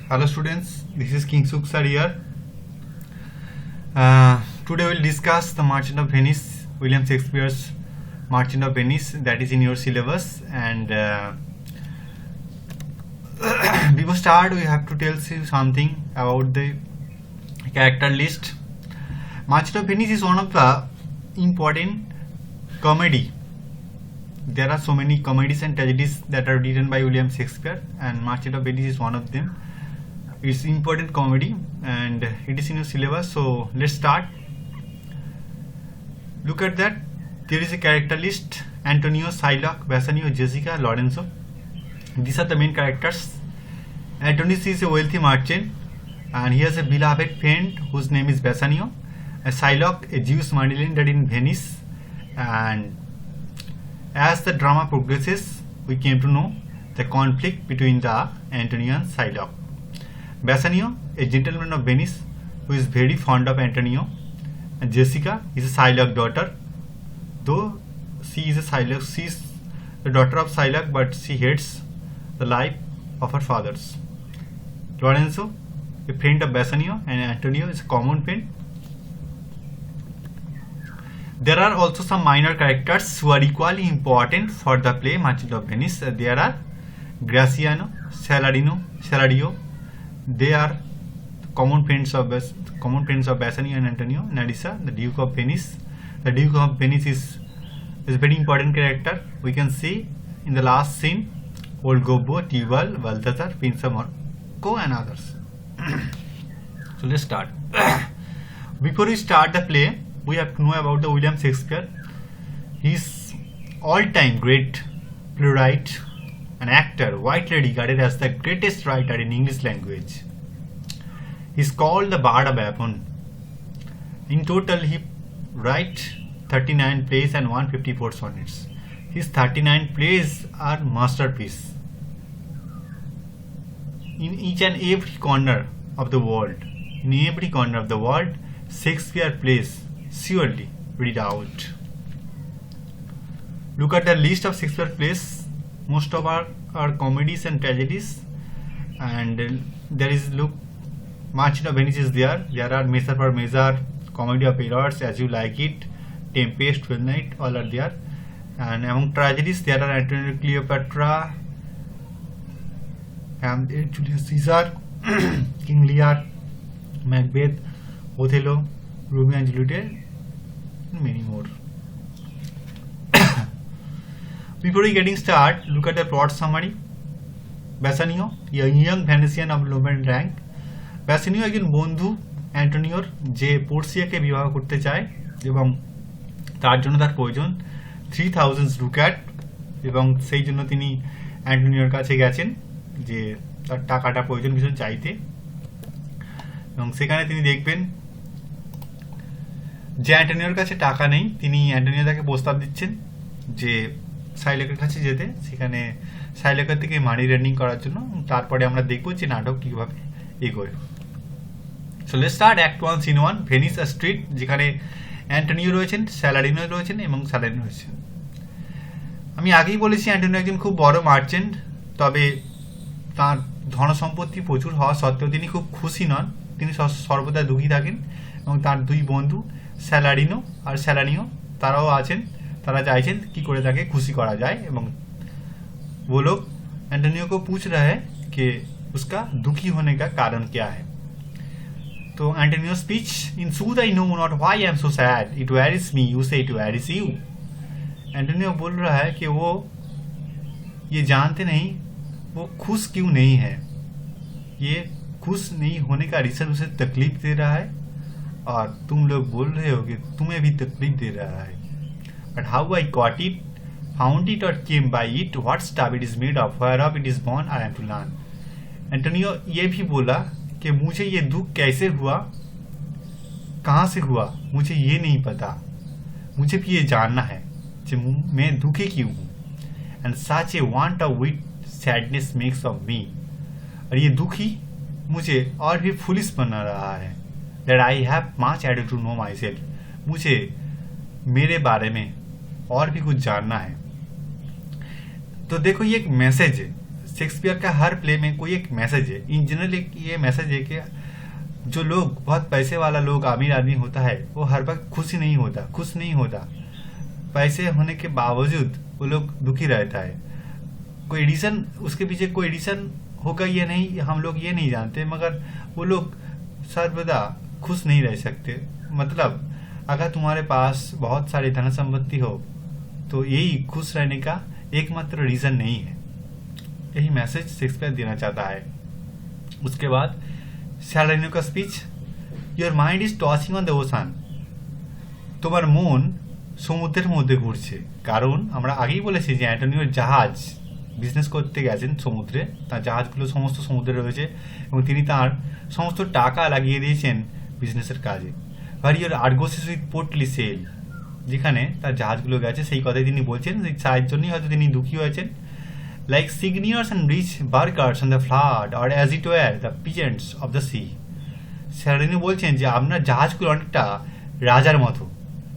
Hello students, this is King Suk sir here. Today we'll discuss the Merchant of Venice, William Shakespeare's Merchant of Venice, that is in your syllabus. And before start, we have to tell you something about the character list. Merchant of Venice is one of the important comedy. There are so many comedies and tragedies that are written by William Shakespeare, and Merchant of Venice is one of them. It's important comedy and it is in your syllabus. So let's start. Look at that. There is a character list: Antonio, Shylock, Bassanio, Jessica, Lorenzo. These are the main characters. Antonio is a wealthy merchant and he has a beloved friend whose name is Bassanio. Shylock, a Jewish moneylender in Venice. And as the drama progresses, we came to know the conflict between the Antonio and Shylock. Bassanio, a gentleman of Venice who is very fond of Antonio, and Jessica is a Shylock daughter. Though she is the daughter of Shylock, but she hates the life of her fathers. Lorenzo, a friend of Bassanio, and Antonio is a common friend. There are also some minor characters who are equally important for the play Merchant of Venice. There are Graziano, Salario. They are common friends of Bassanio and Antonio. Narissa, the Duke of Venice. The Duke of Venice is a very important character. We can see in the last scene Old Gobbo, Tybalt, Balthazar, Prince of Monaco, and others. So let's start. Before we start the play, we have to know about the William Shakespeare. He is all-time great playwright and actor, widely regarded as the greatest writer in English language. He is called the Bard of Avon. In total, he wrote 39 plays and 154 sonnets. His 39 plays are masterpieces. In each and every corner of the world, Shakespeare plays surely read out. Look at the list of Shakespeare plays. Most of our are comedies and tragedies, and there is Merchant of Venice is there. There are Measure for Measure, Comedy of Errors, As You Like It, Tempest, Twelfth Night, all are there. And among tragedies, there are Antonio and Cleopatra, Julius Caesar, King Lear, Macbeth, Othello, Romeo and Juliet, and many more. Before we getting started, look at the plot summary. Bassanio, a young Venetian of low rank. Bassanio একজন বন্ধু অ্যান্টোনিওর যে পোর্সিয়াকে বিবাহ করতে চায় এবং তার জন্য তার প্রয়োজন 3000 ডুক্যাট, এবং সেই জন্য তিনি অ্যান্টোনিওর কাছে গেছেন যে তার টাকাটা প্রয়োজন ভীষণ চাইতে। এবং সেখানে তিনি দেখবেন যে অ্যান্টোনিওর কাছে টাকা নেই। তিনি অ্যান্টোনিও তাকে প্রস্তাব দিচ্ছেন যে শাইলকের কাছে যেতে, সেখানে শাইলকের থেকে মানি রেন্ডিং করার জন্য। তারপরে আমরা দেখব যে নাটক কিভাবে এগোয়। So let's start act 1 scene 1 Venice street, যেখানে অ্যান্টোনিও রয়েছেন, স্যালারিনো রয়েছেন এবং স্যালারিনো রয়েছেন। আমি আগেই বলেছি অ্যান্টোনিও একজন খুব বড় মার্চেন্ট, তবে তার ধনসম্পত্তি প্রচুর হওয়া সত্ত্বেও তিনি খুব খুশি নন। তিনি সর্বদা দুঃখী থাকেন এবং তার দুই বন্ধু স্যালারিনো আর স্যালানিও তারাও আছেন। तारा चाहছেন কি করে তাকে খুশি করা যায়, এবং वो लोग एंटोनियो को पूछ रहा है कि उसका दुखी होने का कारण क्या है। तो Antonio speech in Sood I know not why I am so sad, it varies me, you से इट वेरीज यू। एंटोनियो बोल रहा है कि वो ये जानते नहीं वो खुश क्यों नहीं है, ये खुश नहीं होने का रीजन उसे तकलीफ दे रहा है, और तुम लोग बोल रहे हो कि तुम्हें भी तकलीफ दे रहा है। But how I got it, found it or came by it, what stuff it is made of, whereof it is born, I am to learn. Antonio ये भी बोला कि मुझे ये दुख कैसे हुआ, कहाँ से हुआ, मुझे ये नहीं पता, मुझे भी ये जानना है कि मैं दुखी क्यों हूँ। And such a want of wit sadness makes of me, और ये दुखी मुझे और भी फुलिश बना रहा है। That I have much ado to know myself, मुझे मेरे बारे में और भी कुछ जानना है। तो देखो ये एक मैसेज है शेक्सपियर का हर प्ले में कोई एक मैसेज है। इन जनरल एक ये मैसेज है कि जो लोग बहुत पैसे वाला लोग अमीर आदमी होता है वो हर वक्त खुश नहीं होता। पैसे होने के बावजूद वो लोग दुखी रहता है। कोई रीजन उसके पीछे कोई रीजन होगा ये नहीं, हम लोग ये नहीं जानते, मगर वो लोग सर्वदा खुश नहीं रह सकते। मतलब अगर तुम्हारे पास बहुत सारी धन संपत्ति हो तो यही खुश रहने का एकमात्र रीजन नहीं है। यही मैसेज शेक्सपियर देना चाहता है। उसके बाद স্যালারিনো का speech, your mind is tossing on the ocean. তোমার মন সমুদ্রের মধ্যে ঘুরছে। কারণ আমরা আগেই বলেছি যে অ্যান্টোনিওর জাহাজ বিজনেস করতে গেছেন সমুদ্রে, তার জাহাজগুলো সমস্ত সমুদ্রে রয়েছে এবং তিনি তার সমস্ত টাকা লাগিয়ে দিয়েছেন বিজনেসের কাজে। ভার ইয়োর আর্গোসিস উইথ পোর্টলি সেল, যেখানে তার জাহাজগুলো গেছে সেই কথাই তিনি বলছেন। সেই চায়ের জন্যই হয়তো তিনি দুঃখী হয়েছেন। Like Signiors and rich workers on the flood, or as it were, the peasants of the sea. স্যালারিনো বলছেন যে আপনার জাহাজগুলো অনেকটা রাজার মতো।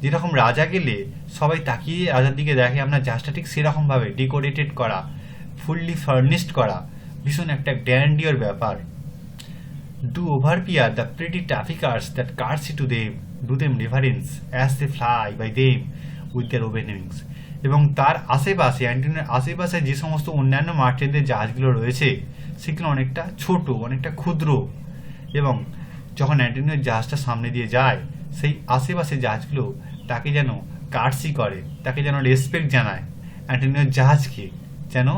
যেরকম রাজা গেলে সবাই তাকিয়ে রাজার দিকে দেখে, আপনার জাহাজটা ঠিক সেরকমভাবে ডেকোরেটেড করা, ফুললি ফার্নিশড করা, ভীষণ একটা গ্র্যান্ডিওর ব্যাপার। Do overpeer the pretty traffickers that curtsy to them, do them reverence as they fly by them with their open wings. এবং তার আশেপাশে অ্যান্টোনিওর আশেপাশে যে সমস্ত অন্যান্য মার্চেন্টদের জাহাজগুলো রয়েছে সেগুলো অনেকটা ছোট, অনেকটা ক্ষুদ্র, এবং যখন অ্যান্টোনিওর জাহাজটা সামনে দিয়ে যায় সেই আশেপাশে জাহাজগুলো তাকে যেন কার্সি করে, তাকে যেন রেসপেক্ট জানায়, অ্যান্টোনিওর জাহাজকে যেন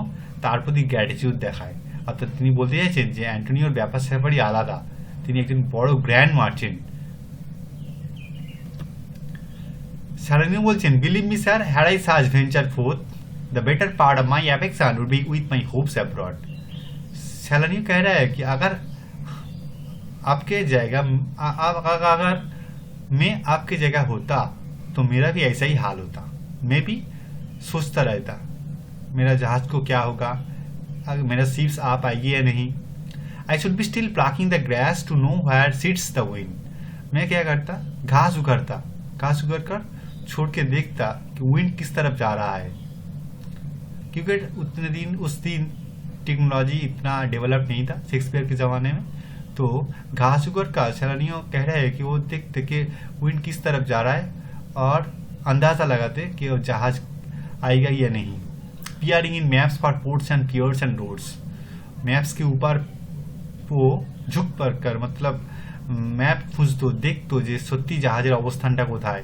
তার প্রতি গ্র্যাটিটিউড দেখায়। অর্থাৎ তিনি বলতে চাইছেন যে অ্যান্টোনিওর ব্যাপার স্যাপারই আলাদা, তিনি একজন বড় গ্র্যান্ড মার্চেন্ট। স্যালারিনো বলছেন, believe me sir, had I such venture forth, the better part of my affection would be with my hopes abroad. Salanio कह रहा है कि अगर आपके जगह अगर मैं आपके जगह होता तो मेरा भी ऐसा ही हाल होता। मैं भी सोचता रहता मेरा जहाज को क्या होगा, अगर मेरा शिप्स आ पाएगी या नहीं। I should be still plucking the grass to know where sits the wind. मैं क्या करता, घास उगड़ कर छोड़ के देखता कि विंड किस तरफ जा रहा है, क्योंकि उस दिन टेक्नोलॉजी इतना डेवलप नहीं था शेक्सपियर के ज़माने में। तो घास उगड़ का सैलानियों कह रहे हैं कि वो देखते कि विंड किस तरफ जा रहा है और अंदाज़ा लगाते कि वो जहाज आएगा या नहीं। Peering in maps for ports and piers and roads, maps के ऊपर वो झुक पड़ कर मतलब मैप খুঁজতো, দেখতো যে সত্যি জাহাজের অবস্থানটা কোথায়।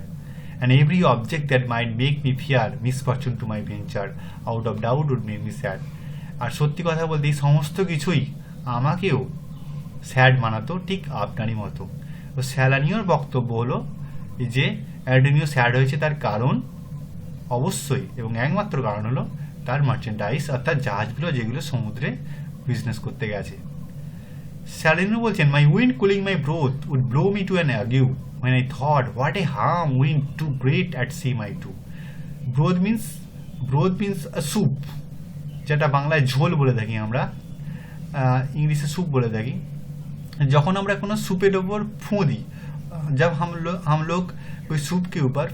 And every object that might make me fear misfortune to my venture out of doubt would make me sad। আর সত্যি কথা বলতে এই সমস্ত কিছুই আমাকেও স্যাড বানাতো, ঠিক আপনারই মতো। তো স্যালানিওর বক্তব্য হলো যে অ্যান্টোনিও স্যাড হয়েছে তার কারণ অবশ্যই এবং একমাত্র কারণ হলো তার মার্চেন্ডাইজ অর্থাৎ জাহাজগুলো যেগুলো সমুদ্রে বিজনেস করতে গেছে। স্যালানিও বলছেন, my wind cooling my broth would blow me to an ague when I thought what a harm wind too great at sea might do। broth means a soup, যেটা বাংলায় ঝোল বলে থাকি আমরা, इंग्लिश सूप बोले থাকি। যখন আমরা কোনো सूपेर ऊपर फूँ दी, जब हम लोग कोई सूप के ऊपर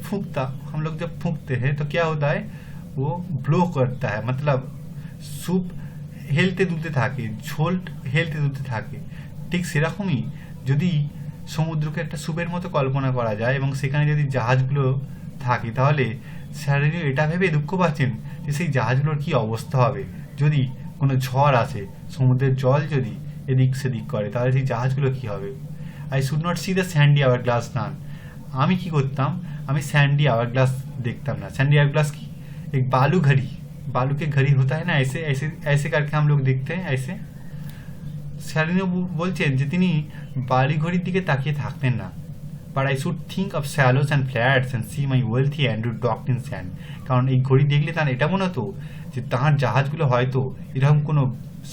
हम लोग जब फूंकते हैं तो क्या होता है, वो ब्लो करता है, मतलब सूप हेलते दुलते থাকে, ঝোল হেলতে দুলতে থাকে। ঠিক সেরকমই যদি সমুদ্রকে একটা সুপের মতো কল্পনা করা যায় এবং সেখানে যদি জাহাজগুলো থাকে, তাহলে স্যালারিনো এটা ভেবে দুঃখ পাচ্ছেন যে সেই জাহাজগুলোর কি অবস্থা হবে যদি কোনো ঝড় আসে, সমুদ্রের জল যদি এদিক সেদিক করে, তাহলে সেই জাহাজগুলো কি হবে। I should not see the sandy hour glass run. আমি কি করতাম, আমি স্যান্ডি आवर ग्लास देखता ना। सैंडी आवर ग्लास की एक बालू के घड़ी होता है ना, ऐसे ऐसे ऐसे करके हम लोग देखते हैं ऐसे। স্যালানিও বলছেন যে তিনি বালি ঘড়ির দিকে তাকিয়ে থাকতেন না, but I should think of shallows and flats and see my wealthy Andrew docked in sand. কারণ এই ঘড়ি দেখলে তার এটা মনে হতো যে তাঁর জাহাজগুলো হয়তো এরকম কোনো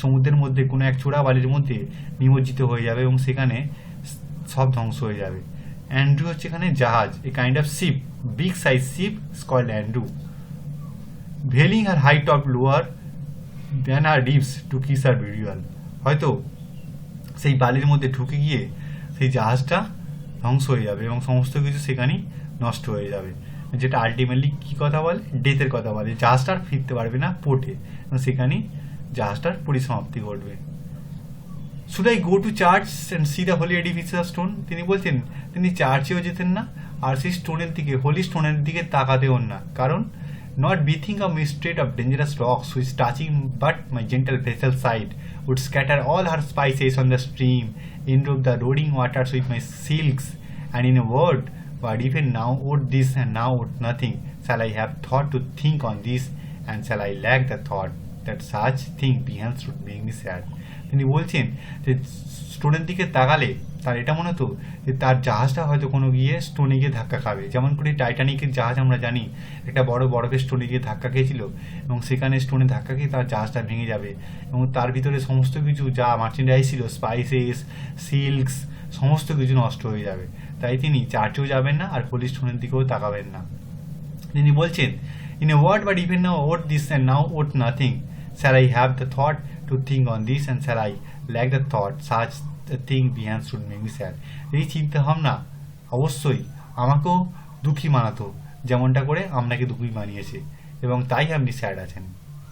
সমুদ্রের মধ্যে কোনো এক চোরা বালির মধ্যে নিমজ্জিত হয়ে যাবে এবং সেখানে সব ধ্বংস হয়ে যাবে। অ্যান্ড্রু হচ্ছে এখানে জাহাজ, a kind of ship, big size ship called Andrew, vailing her height of lower then her dips to kiss her burial. হয়তো সেই বালির মধ্যে ঢুকে গিয়ে সেই জাহাজটা ধ্বংস হয়ে যাবে এবং সমস্ত কিছু সেখানেই নষ্ট হয়ে যাবে, যেটা আলটিমেটলি কী কথা বলে, ডেথের কথা বলে। জাহাজটা আর ফিরতে পারবে না পোর্টে এবং সেখানেই জাহাজটার পরিসমাপ্তি ঘটবে। Should I go to church and C the Holi edifice stone? তিনি বলছেন তিনি চার্চেও যেতেন না আর সেই স্টোনের দিকে, হোলি স্টোনের দিকে তাকাতেও না। কারণ not breathing a mystery of dangerous rocks which touching but my gentle vessel side would scatter all her spices on the stream, enrobe the roaring waters with my silks, and in a word, but even now would this and now would nothing, shall I have thought to think on this, and shall I lack the thought that such thing behind should make me sad? তিনি বলছেন যে স্টোনের দিকে তাকালে তার এটা মনে হতো যে তার জাহাজটা হয়তো কোনো গিয়ে স্টোনে গিয়ে ধাক্কা খাবে, যেমন করে টাইটানিকের জাহাজ আমরা জানি একটা বড় বরফের স্টোনে গিয়ে ধাক্কা খেয়েছিল এবং সেখানে স্টোনে ধাক্কা খেয়ে তার জাহাজটা ভেঙে যাবে এবং তার ভিতরে সমস্ত কিছু যা মার্চেন্ডাইজ ছিল, স্পাইসেস, সিল্কস, সমস্ত কিছু নষ্ট হয়ে যাবে। তাই তিনি চার্চেও যাবেন না আর হোলি স্টোনের দিকেও তাকাবেন না। তিনি বলছেন in a word but even now worth this and now worth nothing, shall I have the thought to think on this, and shall I lack the thought such a thing behind should make me sad? এই চিন্তা ভাবনা অবশ্যই আমাকেও দুঃখী বানাতো, যেমনটা করে আপনাকে দুঃখী বানিয়েছে, এবং তাই আপনি স্যাড আছেন।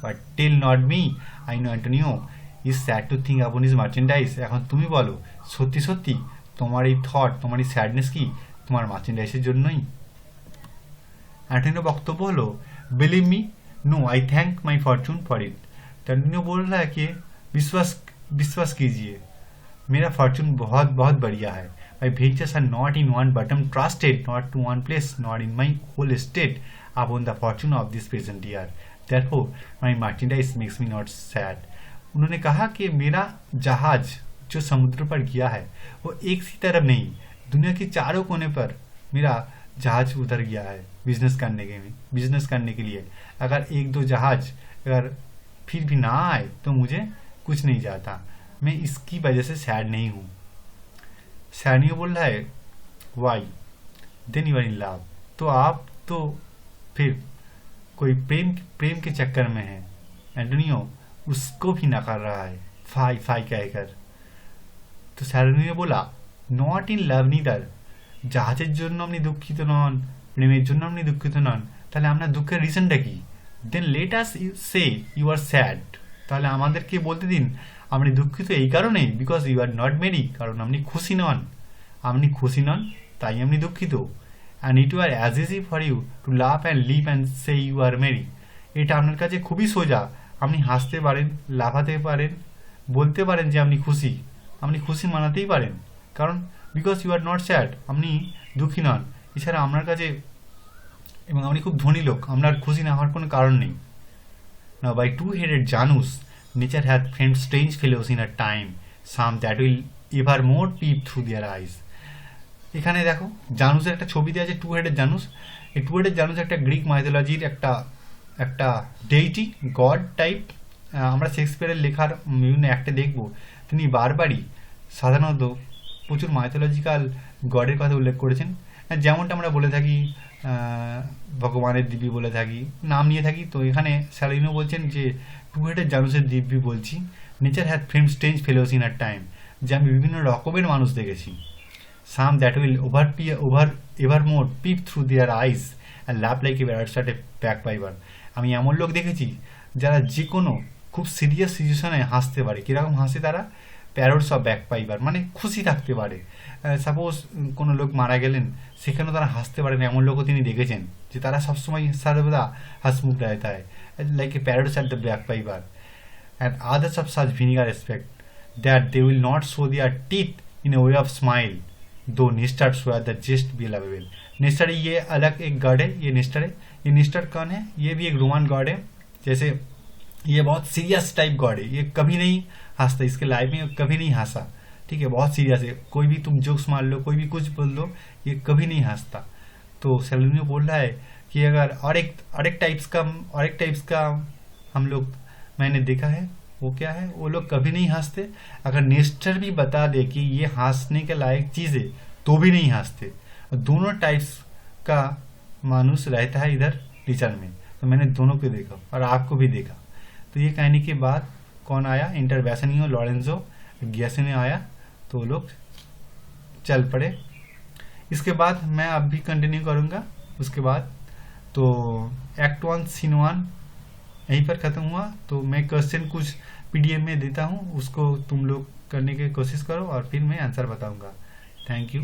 But tell not me, I know Antonio is sad to think upon his merchandise. এখন তুমি বলো সত্যি সত্যি তোমার এই থট, তোমার এই স্যাডনেস কি তোমার মার্চেন্ডাইজের জন্যই? অ্যান্টোনিও বক্তব্য হলো believe me, no I thank my fortune for it. टर्नियो बोल रहा है कि विश्वास कीजिए, मेरा फॉर्चून बहुत बहुत बढ़िया है। My ventures are not in one bottom trusted, not to one place, not in my whole state upon the fortune of this present year, therefore my merchandise makes me not sad. उन्होंने कहा कि मेरा जहाज जो समुद्र पर गया है वो एक सी तरफ नहीं, दुनिया के चारों कोने पर मेरा जहाज उतर गया है बिजनेस करने के लिए। अगर एक दो जहाज अगर फिर भी ना आए तो मुझे कुछ नहीं जाता, मैं इसकी वजह से सैड नहीं हूँ। सैनियो बोल रहा है why then you are in love, तो आप तो फिर कोई प्रेम के चक्कर में है। एंटोनियो उसको भी नकार रहा है फाई फाई कहकर। तो सैनियो बोला नॉट इन लव नीदर, জাহাজের জন্য আপনি দুঃখিত নন, প্রেমের জন্য আপনি দুঃখিত নন, তাহলে আপনার দুঃখের রিজনটা কি? Then let us say you are sad, তাহলে আমাদেরকে বলতে দিন আপনি দুঃখিত এই কারণেই, because you are not merry, কারণ আপনি খুশি নন, তাই আপনি দুঃখিত। And it are as easy for you to laugh and leap and say you are merry, এটা আপনার কাছে খুবই সোজা, আপনি হাসতে পারেন, লাফাতে পারেন, বলতে পারেন যে আপনি খুশি মানাতেই পারেন, কারণ because you are not sad, আপনি দুঃখী নন। এছাড়া আপনার কাছে এবং আপনি খুব ধনী লোক, আপনার খুশি না হওয়ার কোনো কারণ নেই। Now by two headed Janus nature has framed strange fellows in a time, some that will ever more peep through their eyes. এখানে দেখো জানুসের একটা ছবি দেওয়া আছে, টু-হেডেড জানুস। এই টু-হেডেড জানুস একটা গ্রিক মাইথোলজির একটা ডেইটি, গড টাইপ। আমরা শেক্সপিয়ারের লেখার বিভিন্ন অ্যাক্টে দেখব তিনি বারবারই সাধারণত প্রচুর মাইথোলজিক্যাল গডের কথা উল্লেখ করেছেন। যেমনটা আমরা বলে থাকি ভগবানের দিব্যি বলে থাকি, নাম নিয়ে থাকি, তো এখানে স্যালিনো বলছেন যে টু-হেডেড জানুসের দিব্যি বলছি। Nature has framed strange fellows in her time, যে আমি বিভিন্ন রকমের মানুষ দেখেছি। Some that will ever more peep through their eyes and laugh like a bagpiper, আমি এমন লোক দেখেছি যারা যে কোনো খুব সিরিয়াস সিচুয়েশনে হাসতে পারে। কীরকম হাসে তারা? প্যারোটস অফ ব্যাক পাইবার, মানে খুশি থাকতে পারে। সাপোজ কোনো লোক মারা গেলেন, সেখানেও তারা হাসতে পারেন, এমন লোকও তিনি দেখেছেন যে তারা সবসময় সর্বদা হাসমুখ रहता है, like a parrots at the bagpiper. And others of such vinegar aspect that they will not show their teeth in a way of smile, though Nestor swear the jest be laughable. Nestor ये अलग एक God है, ये निस्टर कौन है? ये भी एक रोमन गॉड है। जैसे ये बहुत सीरियस टाइप गॉड है, ये कभी नहीं हंसता, इसके लाइफ में कभी नहीं हंसा, ठीक है, बहुत सीरियस है। कोई भी तुम जोक्स मार लो, कोई भी कुछ बोल लो, ये कभी नहीं हंसता। तो सेलिनो बोल रहा है कि अगर और एक टाइप्स का हम लोग मैंने देखा है, वो क्या है? वो लोग कभी नहीं हंसते। अगर नेस्टर भी बता दे कि ये हंसने के लायक चीज़ है तो भी नहीं हंसते। दोनों टाइप्स का मानुष रहता है इधर टीचर में, तो मैंने दोनों को देखा और आपको भी देखा। तो ये कहने के बाद कौन आया? इंटरवेशनियो लॉरेंजो गियासिनो आया, तो लोग चल पड़े। इसके बाद मैं अब भी कंटिन्यू करूँगा। उसके बाद तो एक्ट 1 सीन 1 यहीं पर ख़त्म हुआ। तो मैं क्वेश्चन कुछ पीडीएफ में देता हूँ, उसको तुम लोग करने की कोशिश करो और फिर मैं आंसर बताऊंगा। Thank you.